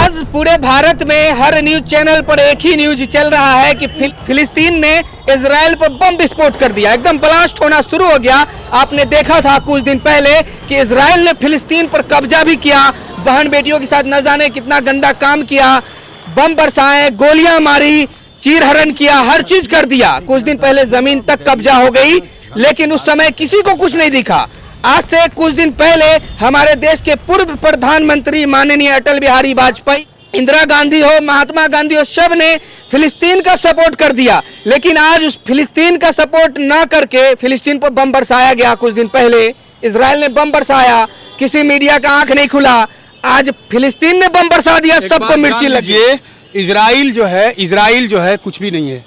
आज पूरे भारत में हर न्यूज चैनल पर एक ही न्यूज चल रहा है कि फिलिस्तीन ने इजराइल पर बम विस्फोट कर दिया, एकदम ब्लास्ट होना शुरू हो गया। आपने देखा था कुछ दिन पहले कि इजराइल ने फिलिस्तीन पर कब्जा भी किया, बहन बेटियों के साथ न जाने कितना गंदा काम किया, बम बरसाए, गोलियां मारी, चीरहरण किया, हर चीज कर दिया। कुछ दिन पहले जमीन तक कब्जा हो गई, लेकिन उस समय किसी को कुछ नहीं दिखा। आज से कुछ दिन पहले हमारे देश के पूर्व प्रधानमंत्री माननीय अटल बिहारी वाजपेयी, इंदिरा गांधी हो, महात्मा गांधी हो, सब ने फिलिस्तीन का सपोर्ट कर दिया। लेकिन आज उस फिलिस्तीन का सपोर्ट ना करके फिलिस्तीन पर बम बरसाया गया। कुछ दिन पहले इजराइल ने बम बरसाया, किसी मीडिया का आंख नहीं खुला। आज फिलिस्तीन ने बम बरसा दिया, सबको मिर्ची लगी। इजराइल जो है कुछ भी नहीं है।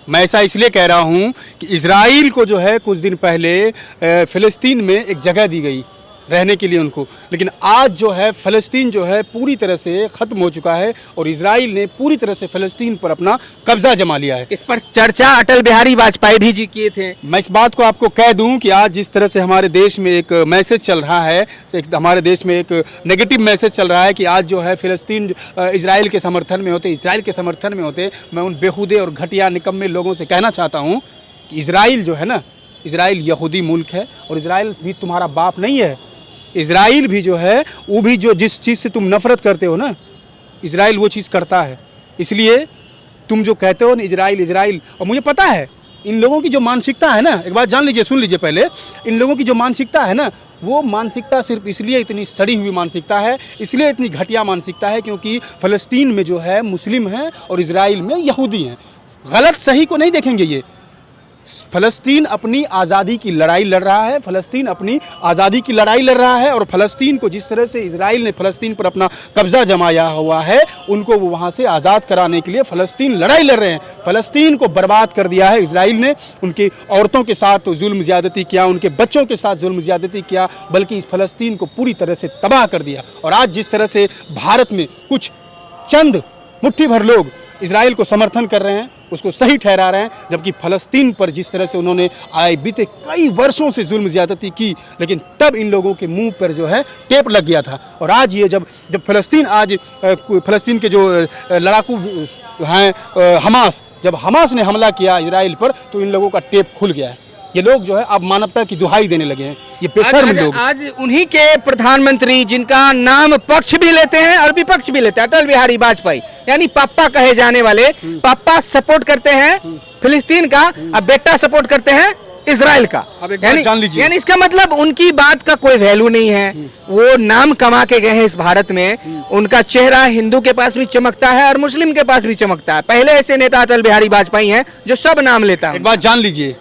मैं ऐसा इसलिए कह रहा हूं कि इजराइल को जो है कुछ दिन पहले फ़िलिस्तीन में एक जगह दी गई रहने के लिए उनको, लेकिन आज जो है फ़लस्तीन जो है पूरी तरह से ख़त्म हो चुका है और इजराइल ने पूरी तरह से फ़लस्तीन पर अपना कब्जा जमा लिया है। इस पर चर्चा अटल बिहारी वाजपेयी भी जी किए थे। मैं इस बात को आपको कह दूं कि आज जिस तरह से हमारे देश में एक मैसेज चल रहा है, हमारे देश में एक नेगेटिव मैसेज चल रहा है कि आज जो है फ़लस्तीन इजराइल के समर्थन में होते, मैं उन बेखुदे और घटिया निकम्मे लोगों से कहना चाहता हूँ कि इजराइल जो है ना, इजराइल यहूदी मुल्क है और इजराइल भी तुम्हारा बाप नहीं है। इजराइल भी जो है वो भी जो जिस चीज़ से तुम नफ़रत करते हो ना, इजराइल वो चीज़ करता है। इसलिए तुम जो कहते हो ना इजराइल, और मुझे पता है इन लोगों की जो मानसिकता है ना, एक बात जान लीजिए, सुन लीजिए पहले, इन लोगों की जो मानसिकता है ना, वो मानसिकता सिर्फ इसलिए इतनी सड़ी हुई मानसिकता है, इसलिए इतनी घटिया मानसिकता है क्योंकि फ़लस्तीन में जो है मुस्लिम हैं और इजराइल में यहूदी हैं। गलत सही को नहीं देखेंगे ये। फ़लस्तीन अपनी आज़ादी की लड़ाई लड़ रहा है, फ़लस्तीन अपनी आज़ादी की लड़ाई लड़ रहा है और फ़लस्तीन को जिस तरह से इजराइल ने फ़लस्तीन पर अपना कब्ज़ा जमाया हुआ है, उनको वो वहाँ से आज़ाद कराने के लिए फ़लस्तीन लड़ाई लड़ रहे हैं। फ़लस्तीन को बर्बाद कर दिया है इजराइल ने, उनकी औरतों के साथ जुल्म ज़्यादती किया, उनके बच्चों के साथ जुल्म ज़्यादती किया, बल्कि इस फ़लस्तीन को पूरी तरह से तबाह कर दिया। और आज जिस तरह से भारत में कुछ चंद मुट्ठी भर लोग इजराइल को समर्थन कर रहे हैं, उसको सही ठहरा रहे हैं, जबकि फ़लस्तीन पर जिस तरह से उन्होंने बीते कई वर्षों से जुल्म ज़्यादती की, लेकिन तब इन लोगों के मुंह पर जो है टेप लग गया था। और आज ये जब फ़लस्तीन के जो लड़ाकू हैं जब हमास ने हमला किया इजराइल पर, तो इन लोगों का टेप खुल गया है। ये लोग जो है अब मानवता की दुहाई देने लगे हैं, ये बेशर्म लोग। आज उन्हीं के प्रधानमंत्री जिनका नाम पक्ष भी लेते हैं और विपक्ष भी लेते हैं, अटल बिहारी वाजपेयी, यानी पापा कहे जाने वाले, पापा सपोर्ट करते हैं फिलिस्तीन का, अब बेटा सपोर्ट करते हैं इजराइल का। यानी इसका मतलब उनकी बात का कोई वैल्यू नहीं है। वो नाम कमा के गए हैं इस भारत में, उनका चेहरा हिंदू के पास भी चमकता है और मुस्लिम के पास भी चमकता है। पहले ऐसे नेता अटल बिहारी वाजपेयी हैं जो सब नाम लेता है। एक बात जान लीजिए,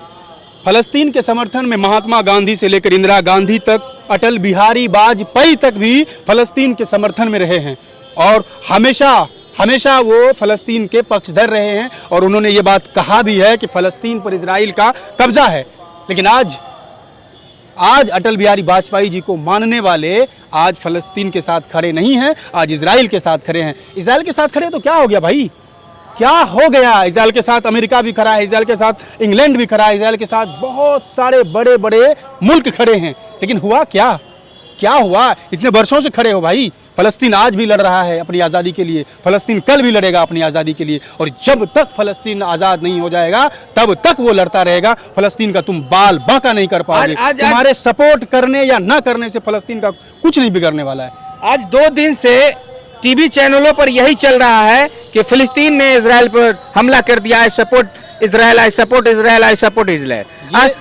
फ़लस्तीन के समर्थन में महात्मा गांधी से लेकर इंदिरा गांधी तक, अटल बिहारी वाजपेयी तक भी फ़लस्तीन के समर्थन में रहे हैं और हमेशा वो फ़लस्तीन के पक्षधर रहे हैं और उन्होंने ये बात कहा भी है कि फ़लस्तीन पर इजराइल का कब्जा है। लेकिन आज अटल बिहारी वाजपेयी जी को मानने वाले आज फ़लस्तीन के साथ खड़े नहीं हैं, आज इजराइल के साथ खड़े हैं। इजराइल के साथ खड़े तो क्या हो गया भाई, क्या हो गया? इजराइल के साथ अमेरिका भी खड़ा है, इजराइल के साथ इंग्लैंड भी खड़ा है, इजराइल के साथ बहुत सारे बड़े बड़े मुल्क खड़े हैं, लेकिन हुआ क्या हुआ? इतने वर्षों से खड़े हो भाई। फ़लस्तीन आज भी लड़ रहा है अपनी आज़ादी के लिए, फ़लस्तीन कल भी लड़ेगा अपनी आज़ादी के लिए, और जब तक फ़लस्तीन आज़ाद नहीं हो जाएगा तब तक वो लड़ता रहेगा। फ़लस्तीन का तुम बाल बांका नहीं कर पाओगे। तुम्हारे सपोर्ट करने या ना करने से फ़लस्तीन का कुछ नहीं बिगड़ने वाला है। आज 2 दिन से टीवी चैनलों पर यही चल रहा है कि फिलिस्तीन ने इजराइल पर हमला कर दिया, I support Israel, I support Israel, I support Israel,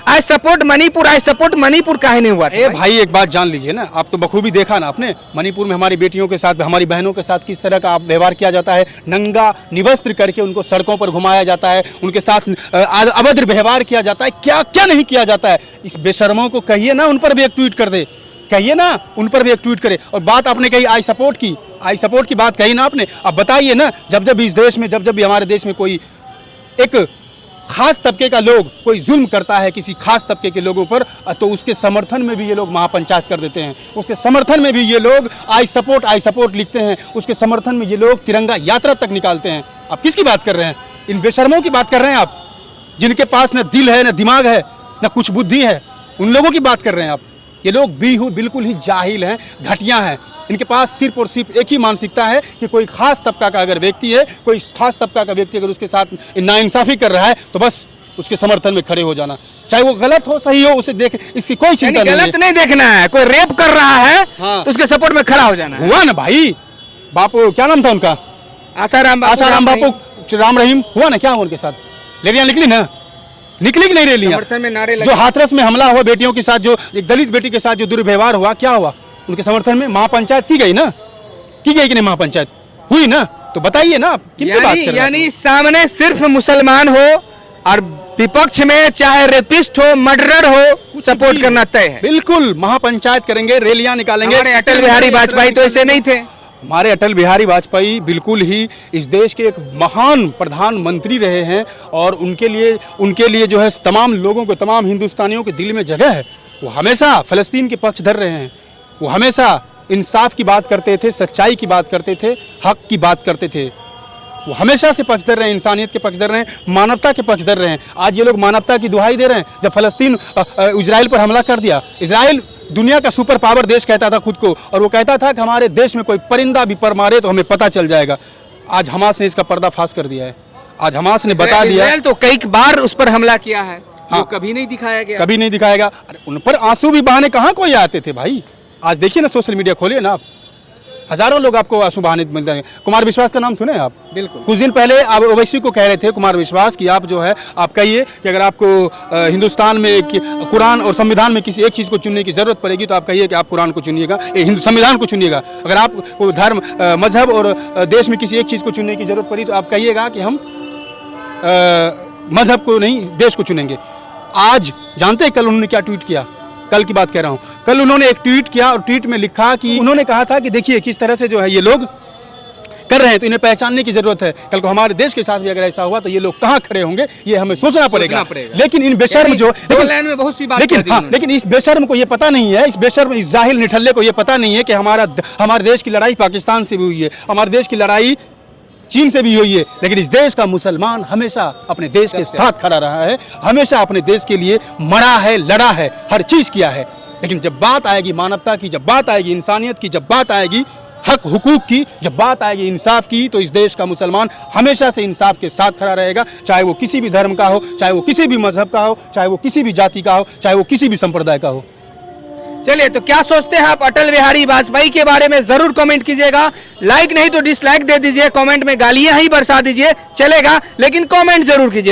I support Manipur, I support Manipur काहे नहीं हुआ? भाई एक बात जान लीजिए ना, आप तो बखूबी देखा ना आपने, मणिपुर में हमारी बेटियों के साथ, हमारी बहनों के साथ किस तरह का व्यवहार किया जाता है। नंगा निवस्त्र करके उनको सड़कों पर घुमाया जाता है, उनके साथ अभद्र व्यवहार किया जाता है। क्या क्या नहीं किया जाता है। इस बेशर्मों को कहिए ना, उन पर भी एक ट्वीट कर दे, कहिए ना, उन पर भी एक ट्वीट करे। और बात आपने कही आई सपोर्ट की बात कही ना आपने, अब बताइए ना, जब इस देश में, जब भी हमारे देश में कोई एक खास तबके का लोग कोई जुल्म करता है किसी खास तबके के लोगों पर, तो उसके समर्थन में भी ये लोग महापंचायत कर देते हैं, उसके समर्थन में भी ये लोग आई सपोर्ट लिखते हैं, उसके समर्थन में ये लोग तिरंगा यात्रा तक निकालते हैं। आप किसकी बात कर रहे हैं? इन बेशर्मों की बात कर रहे हैं आप, जिनके पास न दिल है, न दिमाग है, न कुछ बुद्धि है। उन लोगों की बात कर रहे हैं आप। ये लोग बिल्कुल ही जाहिल हैं, घटिया हैं। इनके पास सिर्फ और सिर्फ एक ही मानसिकता है कि कोई खास तबका का अगर व्यक्ति है, कोई खास तबका का व्यक्ति अगर उसके साथ नाइंसाफ़ी कर रहा है तो बस उसके समर्थन में खड़े हो जाना, चाहे वो गलत हो सही हो, उसे देख, इसकी कोई चिंता नहीं है। गलत नहीं देखना है, कोई रेप कर रहा है हाँ। तो उसके सपोर्ट में खड़ा हो जाना है। हुआ ना भाई, बापू क्या नाम था उनका, आसाराम बापू राम रहीम, हुआ ना, क्या हुआ उनके साथ, रैलियां निकली ना, निकली कि नहीं रैलियां? समर्थन में नारे जो हाथरस में हमला हुआ बेटियों के साथ, जो एक दलित बेटी के साथ जो दुर्व्यवहार हुआ, क्या हुआ उनके समर्थन में? महापंचायत की गई ना, की गई कि नहीं? महापंचायत हुई ना, तो बताइए ना आप किन की बात कर रहे हैं? यानी सामने सिर्फ मुसलमान हो और विपक्ष में चाहे रेपिस्ट हो, मर्डरर हो, सपोर्ट करना तय है। बिल्कुल, महापंचायत करेंगे, रैलियां निकालेंगे। हमारे अटल बिहारी वाजपेयी तो ऐसे नहीं थे। हमारे अटल बिहारी वाजपेयी बिल्कुल ही इस देश के एक महान प्रधानमंत्री रहे हैं और उनके लिए जो है तमाम लोगों को, तमाम हिंदुस्तानियों के दिल में जगह है। वो हमेशा फ़लस्तीन के पक्ष धर रहे हैं, वो हमेशा इंसाफ की बात करते थे, सच्चाई की बात करते थे, हक की बात करते थे। वो हमेशा से पक्षधर रहे हैं, इंसानियत के पक्षधर रहे हैं, मानवता के पक्षधर रहे हैं। आज ये लोग मानवता की दुहाई दे रहे हैं। जब फ़लस्तीन इजराइल पर हमला कर दिया, इजराइल दुनिया का सुपर पावर देश कहता था खुद को, और वो कहता था कि हमारे देश में कोई परिंदा भी पर मारे तो हमें पता चल जाएगा। आज हमास ने इसका पर्दाफाश कर दिया है। आज हमास ने बता दिया, इजराइल तो कई बार उस पर हमला किया है, हाँ, वो कभी नहीं दिखाया गया, कभी नहीं दिखाएगा। अरे उन पर आंसू भी बहाने कहाँ कोई आते थे भाई। आज देखिए ना, सोशल मीडिया खोलिए ना आप, हजारों लोग आपको आंसू बहाने मिल जाएंगे। कुमार विश्वास का नाम सुने आप? बिल्कुल। कुछ दिन पहले आप ओवैसी को कह रहे थे, कुमार विश्वास, कि आप जो है आप कहिए कि अगर आपको हिंदुस्तान में कुरान और संविधान में किसी एक चीज़ को चुनने की ज़रूरत पड़ेगी तो आप कहिए कि आप कुरान को चुनिएगा, संविधान को चुनिएगा। अगर आपको धर्म, मजहब और देश में किसी एक चीज़ को चुनने की ज़रूरत पड़ी तो आप कहिएगा कि हम मजहब को नहीं, देश को चुनेंगे। आज जानते हैं कल उन्होंने क्या ट्वीट किया? कल की बात कह रहा हूँ, कल उन्होंने एक ट्वीट किया और ट्वीट में लिखा कि उन्होंने कहा था कि देखिए किस तरह से जो है ये लोग कर रहे हैं, तो इन्हें पहचानने की जरूरत है। कल को हमारे देश के साथ भी अगर ऐसा हुआ तो ये लोग कहाँ खड़े होंगे, ये हमें सोचना पड़ेगा। लेकिन इन बेशर्म जो, में बहुत सी बात, लेकिन इस बेशर्म को ये पता नहीं है, इस बेशर्म, इस जाहिल निठल्ले को ये पता नहीं है कि हमारे देश की लड़ाई पाकिस्तान से भी हुई है, हमारे देश की लड़ाई चीन से भी हुई है। लेकिन इस देश का मुसलमान हमेशा अपने देश के साथ खड़ा रहा है, हमेशा अपने देश के लिए मरा है, लड़ा है, हर चीज़ किया है। लेकिन जब बात आएगी मानवता की, जब बात आएगी इंसानियत की, जब बात आएगी हक हुकूक की, जब बात आएगी इंसाफ की, तो इस देश का मुसलमान हमेशा से इंसाफ के साथ खड़ा रहेगा, चाहे वो किसी भी धर्म का हो, चाहे वो किसी भी मजहब का हो, चाहे वो किसी भी जाति का हो, चाहे वो किसी भी संप्रदाय का हो। चलिए, तो क्या सोचते हैं आप अटल बिहारी वाजपेयी के बारे में? जरूर कमेंट कीजिएगा। लाइक नहीं तो डिसलाइक दे दीजिए, कमेंट में गालियां ही बरसा दीजिए, चलेगा, लेकिन कमेंट जरूर कीजिए।